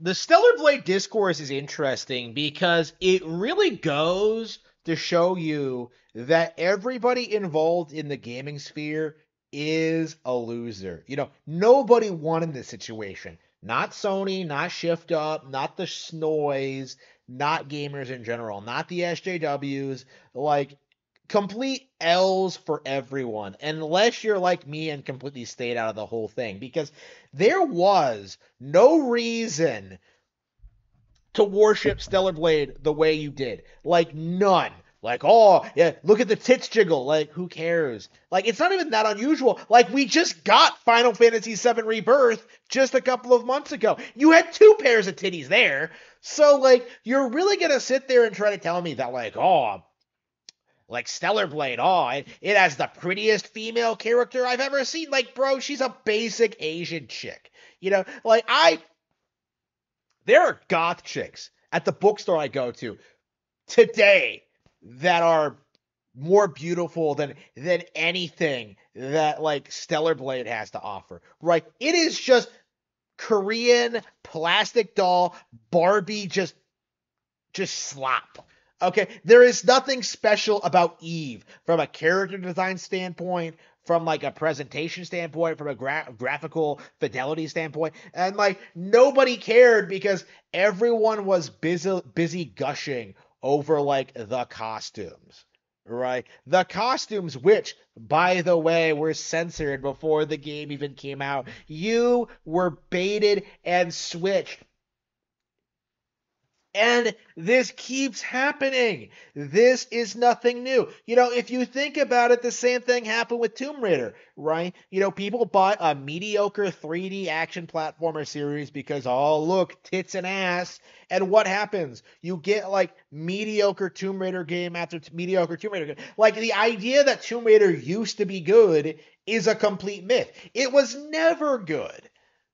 The Stellar Blade discourse is interesting because it really goes to show you that everybody involved in the gaming sphere is a loser. Nobody won in this situation. Not Sony, not Shift Up, not the Snoys, not gamers in general, not the SJWs. Like, complete L's for everyone, unless you're like me and completely stayed out of the whole thing. Because there was no reason to worship Stellar Blade the way you did. Like, none. Like, oh, yeah, look at the tits jiggle. Like, who cares? Like, it's not even that unusual. Like, we just got Final Fantasy VII Rebirth just a couple of months ago. You had two pairs of titties there. So, like, you're really going to sit there and try to tell me that, like Stellar Blade, it has the prettiest female character I've ever seen. Like, bro, she's a basic Asian chick. There are goth chicks at the bookstore I go to today that are more beautiful than anything that like Stellar Blade has to offer. Right? It is just Korean plastic doll Barbie just slop. Okay, there is nothing special about Eve from a character design standpoint, from like a presentation standpoint, from a graphical fidelity standpoint, and like nobody cared because everyone was busy gushing over like the costumes. Right? The costumes, which, by the way, were censored before the game even came out. You were baited and switched, and this keeps happening. This is nothing new. If you think about it, the same thing happened with Tomb Raider, right? People bought a mediocre 3D action platformer series because, oh, look, tits and ass. And what happens? You get like mediocre Tomb Raider game after mediocre Tomb Raider game. Like, the idea that Tomb Raider used to be good is a complete myth. It was never good.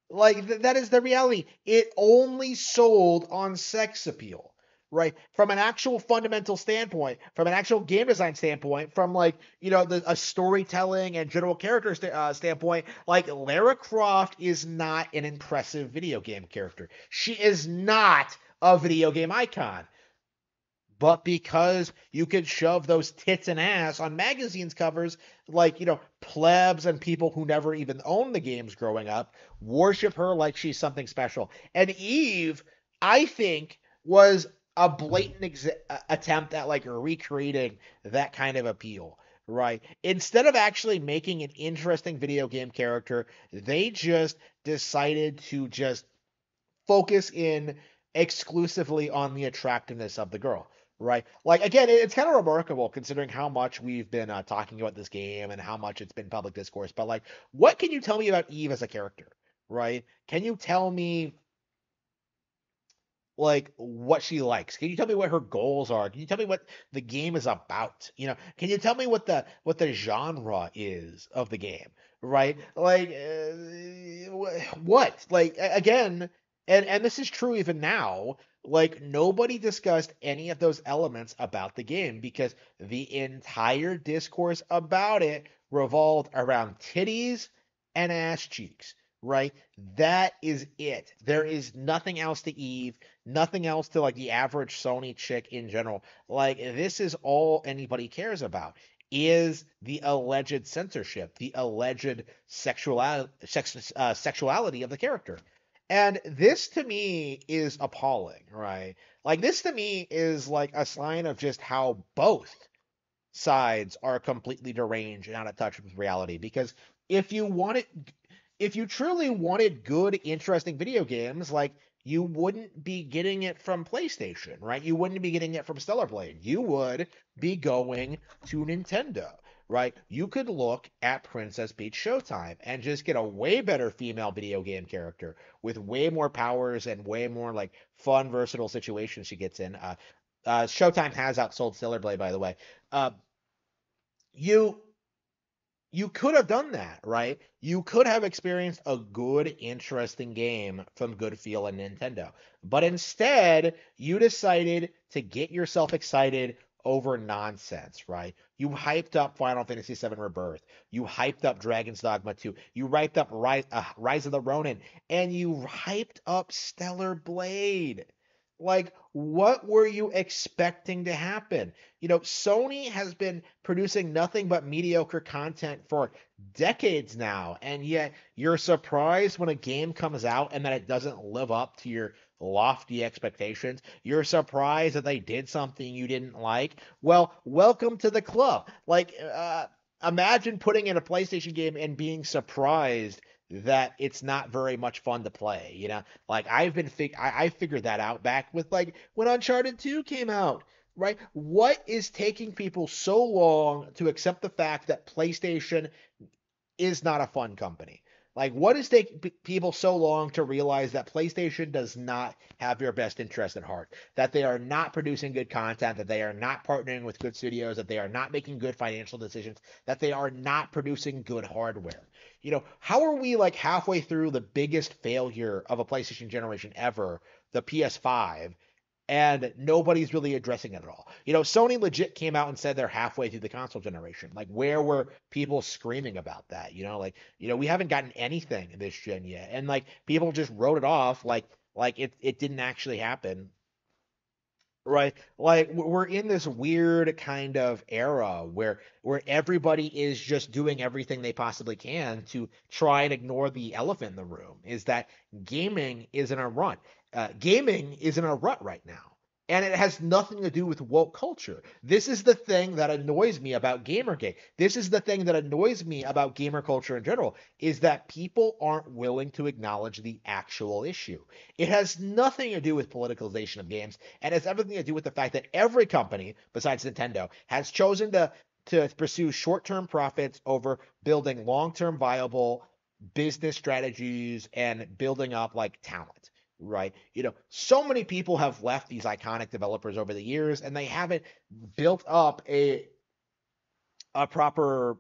Like, that is the reality. It only sold on sex appeal, right? From an actual fundamental standpoint, from an actual game design standpoint, from like, a storytelling and general character standpoint, like, Lara Croft is not an impressive video game character. She is not a video game icon. But because you could shove those tits and ass on magazines covers, like, plebs and people who never even owned the games growing up worship her like she's something special. And Eve, I think, was a blatant attempt at like recreating that kind of appeal. Right. Instead of actually making an interesting video game character, they just decided to just focus in exclusively on the attractiveness of the girl. Right. Like, again, it's kind of remarkable considering how much we've been talking about this game and how much it's been public discourse. But, like, what can you tell me about Eve as a character? Right. Can you tell me, like, what she likes? Can you tell me what her goals are? Can you tell me what the game is about? Can you tell me what the genre is of the game? Right? Like, what? Like, again, and this is true even now. Like, nobody discussed any of those elements about the game because the entire discourse about it revolved around titties and ass cheeks. Right? That is it. There is nothing else to Eve, nothing else to like the average Sony chick in general. Like, this is all anybody cares about is the alleged censorship, the alleged sexuality of the character. And this to me is appalling, right? Like, this to me is like a sign of just how both sides are completely deranged and out of touch with reality. Because if you wanted, if you truly wanted good, interesting video games, like, you wouldn't be getting it from PlayStation, right? You wouldn't be getting it from Stellar Blade. You would be going to Nintendo, right? You could look at Princess Peach Showtime and just get a way better female video game character with way more powers and way more like fun, versatile situations she gets in. Showtime has outsold Stellar Blade, by the way. Uh, you you could have done that, right? You could have experienced a good, interesting game from Good Feel and Nintendo. But instead, you decided to get yourself excited over nonsense, right? You hyped up Final Fantasy VII Rebirth. You hyped up Dragon's Dogma 2. You hyped up Rise of the Ronin, and you hyped up Stellar Blade. Like, what were you expecting to happen? Sony has been producing nothing but mediocre content for decades now, and yet you're surprised when a game comes out and that it doesn't live up to your lofty expectations. You're surprised that they did something you didn't like. Well, welcome to the club. Like, imagine putting in a PlayStation game and being surprised that it's not very much fun to play. Like I figured that out back with like when Uncharted 2 came out. Right? What is taking people so long to accept the fact that PlayStation is not a fun company? Like, what is taking people so long to realize that PlayStation does not have your best interest at heart? That they are not producing good content, that they are not partnering with good studios, that they are not making good financial decisions, that they are not producing good hardware. How are we like halfway through the biggest failure of a PlayStation generation ever, the PS5, and nobody's really addressing it at all? Sony legit came out and said they're halfway through the console generation. Like, where were people screaming about that? We haven't gotten anything this gen yet, and like people just wrote it off like it didn't actually happen. Right. Like we're in this weird kind of era where everybody is just doing everything they possibly can to try and ignore the elephant in the room, is that gaming is in a rut. Gaming is in a rut right now. And it has nothing to do with woke culture. This is the thing that annoys me about Gamergate. This is the thing that annoys me about gamer culture in general, is that people aren't willing to acknowledge the actual issue. It has nothing to do with politicalization of games, and has everything to do with the fact that every company besides Nintendo has chosen to pursue short-term profits over building long-term viable business strategies and building up like talent. Right. So many people have left these iconic developers over the years, and they haven't built up a proper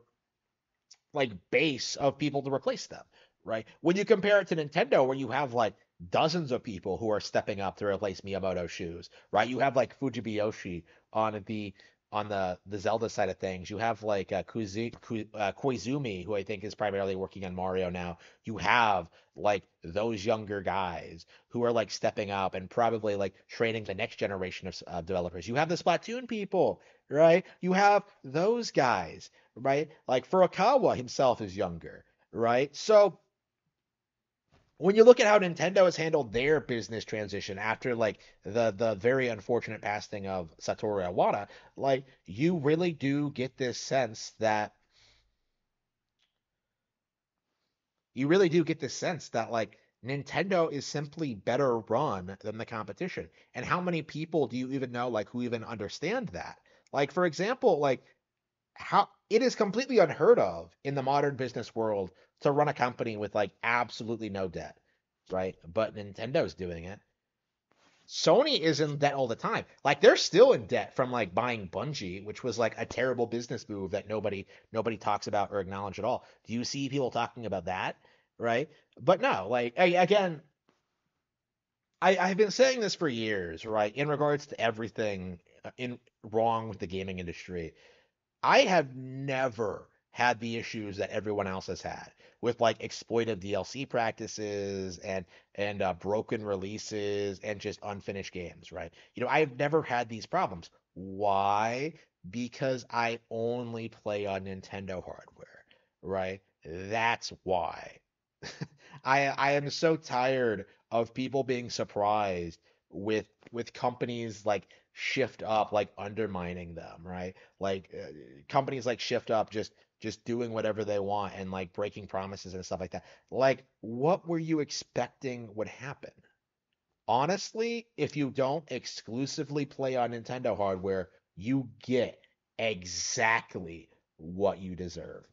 like base of people to replace them. Right. When you compare it to Nintendo, where you have like dozens of people who are stepping up to replace Miyamoto's shoes. Right. You have like Fujiba Yoshi on the Zelda side of things. You have like Koizumi, who I think is primarily working on Mario now. You have like those younger guys who are like stepping up and probably like training the next generation of developers. You have the Splatoon people, right? You have those guys, right? Like Furukawa himself is younger, right? So when you look at how Nintendo has handled their business transition after like the very unfortunate passing of Satoru Iwata, like you really do get this sense that like Nintendo is simply better run than the competition. And how many people do you even know like who even understand that? Like for example, like how it is completely unheard of in the modern business world to run a company with like absolutely no debt, right? But Nintendo's doing it. Sony is in debt all the time. Like they're still in debt from like buying Bungie, which was like a terrible business move that nobody talks about or acknowledge at all. Do you see people talking about that? Right? But no, like again, I've been saying this for years, right? In regards to everything in wrong with the gaming industry, I have never had the issues that everyone else has had with like exploitive DLC practices and broken releases and just unfinished games, right? I've never had these problems. Why? Because I only play on Nintendo hardware, right? That's why. I am so tired of people being surprised with companies like Shift Up like undermining them, right? Like companies like Shift Up just doing whatever they want and like breaking promises and stuff like that. Like, what were you expecting would happen? Honestly, if you don't exclusively play on Nintendo hardware, you get exactly what you deserve.